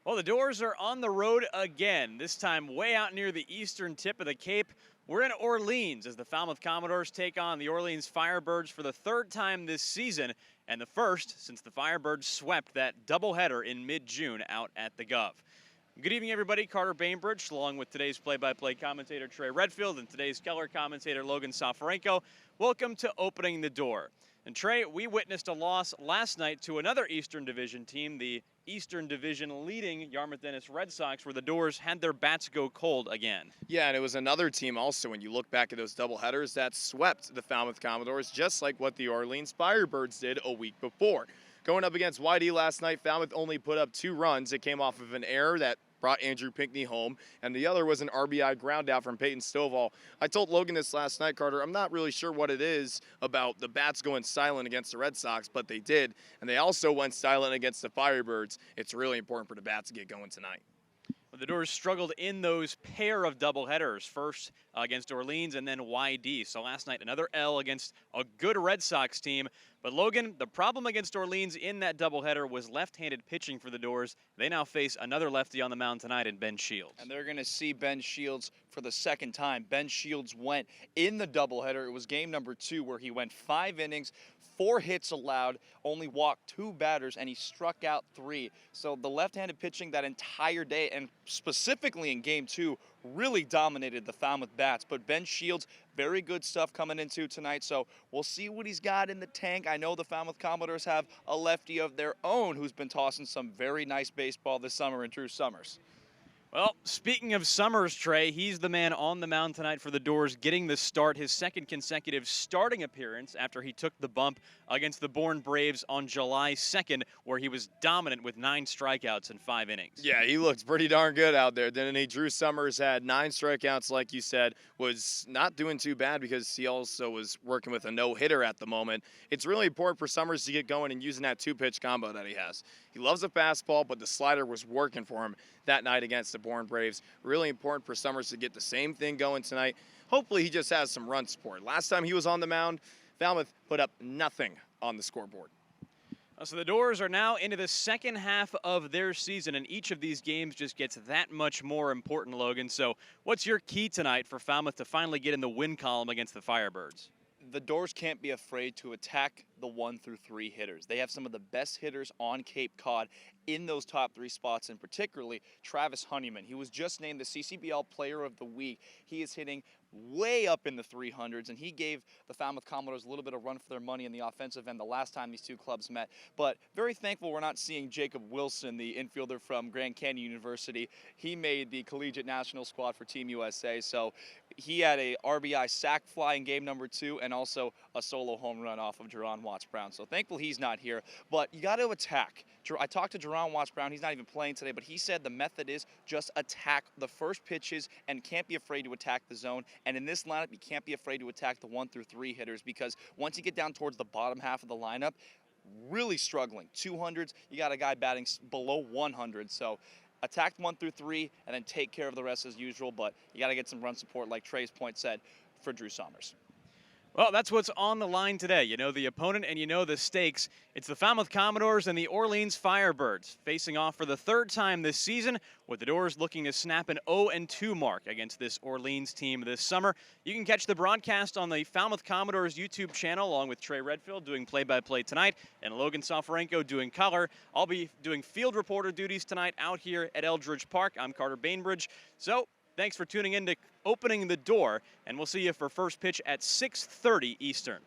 Well, the Doors are on the road again, this time way out near the eastern tip of the Cape. We're in Orleans as the Falmouth Commodores take on the Orleans Firebirds for the third time this season, and the first since the Firebirds swept that doubleheader in mid-June out at the Gov. Good evening, everybody. Carter Bainbridge, along with today's play-by-play commentator Trey Redfield and today's color commentator Logan Soforenko. Welcome to Opening the Door. And Trey, we witnessed a loss last night to another Eastern Division team, the Eastern Division leading Yarmouth Dennis Red Sox, where the Doors had their bats go cold again. Yeah, and it was another team also, when you look back at those doubleheaders, that swept the Falmouth Commodores, just like what the Orleans Firebirds did a week before. Going up against YD last night, Falmouth only put up 2 runs. It came off of an error that brought Andrew Pinckney home, and the other was an RBI ground out from Peyton Stovall. I told Logan this last night, Carter, I'm not really sure what it is about the bats going silent against the Red Sox, but they did, and they also went silent against the Firebirds. It's really important for the bats to get going tonight. The Doors struggled in those pair of doubleheaders, first against Orleans and then YD. So last night, another L against a good Red Sox team. But Logan, the problem against Orleans in that doubleheader was left-handed pitching for the Doors. They now face another lefty on the mound tonight in Ben Shields. And they're going to see Ben Shields for the second time. Ben Shields went in the doubleheader. It was game number 2 where he went 5 innings, 4 hits allowed, only walked 2 batters, and he struck out 3. So the left-handed pitching that entire day, and specifically in game 2, really dominated the Falmouth bats. But Ben Shields, very good stuff coming into tonight, so we'll see what he's got in the tank. I know the Falmouth Commodores have a lefty of their own who's been tossing some very nice baseball this summer in Drew Summers. Well, speaking of Summers, Trey, he's the man on the mound tonight for the Doors, getting the start, his second consecutive starting appearance after he took the bump against the Bourne Braves on July 2nd, where he was dominant with 9 strikeouts in 5 innings. Yeah, he looked pretty darn good out there, didn't he? Drew Summers had 9 strikeouts, like you said, was not doing too bad because he also was working with a no-hitter at the moment. It's really important for Summers to get going and using that 2-pitch combo that he has. He loves a fastball, but the slider was working for him that night against the Bourne Braves. Really important for Summers to get the same thing going tonight. Hopefully he just has some run support. Last time he was on the mound, Falmouth put up nothing on the scoreboard. So the Doors are now into the second half of their season, and each of these games just gets that much more important, Logan. So what's your key tonight for Falmouth to finally get in the win column against the Firebirds? The Doors can't be afraid to attack the 1 through 3 hitters. They have some of the best hitters on Cape Cod in those top 3 spots, and particularly Travis Honeyman. He was just named the CCBL Player of the Week. He is hitting way up in the 300s, and he gave the Falmouth Commodores a little bit of run for their money in the offensive end the last time these two clubs met. But very thankful we're not seeing Jacob Wilson, the infielder from Grand Canyon University. He made the collegiate national squad for Team USA, so he had a RBI sac fly in game number 2 and also a solo home run off of Jerron Watts-Brown. So thankful he's not here, but you got to attack. I talked to Jerron Watts-Brown. He's not even playing today, but he said the method is just attack the first pitches and can't be afraid to attack the zone. And in this lineup, you can't be afraid to attack the 1 through 3 hitters, because once you get down towards the bottom half of the lineup, really struggling. 200s, you got a guy batting below 100. So attack 1 through 3 and then take care of the rest as usual, but you got to get some run support, like Trey's point said, for Drew Summers. Well, that's what's on the line today. You know the opponent and you know the stakes. It's the Falmouth Commodores and the Orleans Firebirds facing off for the 3rd time this season, with the Doors looking to snap an 0-2 mark against this Orleans team this summer. You can catch the broadcast on the Falmouth Commodores YouTube channel, along with Trey Redfield doing play-by-play tonight and Logan Soforenko doing color. I'll be doing field reporter duties tonight out here at Eldredge Park. I'm Carter Bainbridge. So thanks for tuning in to Opening the Door, and we'll see you for first pitch at 6:30 Eastern.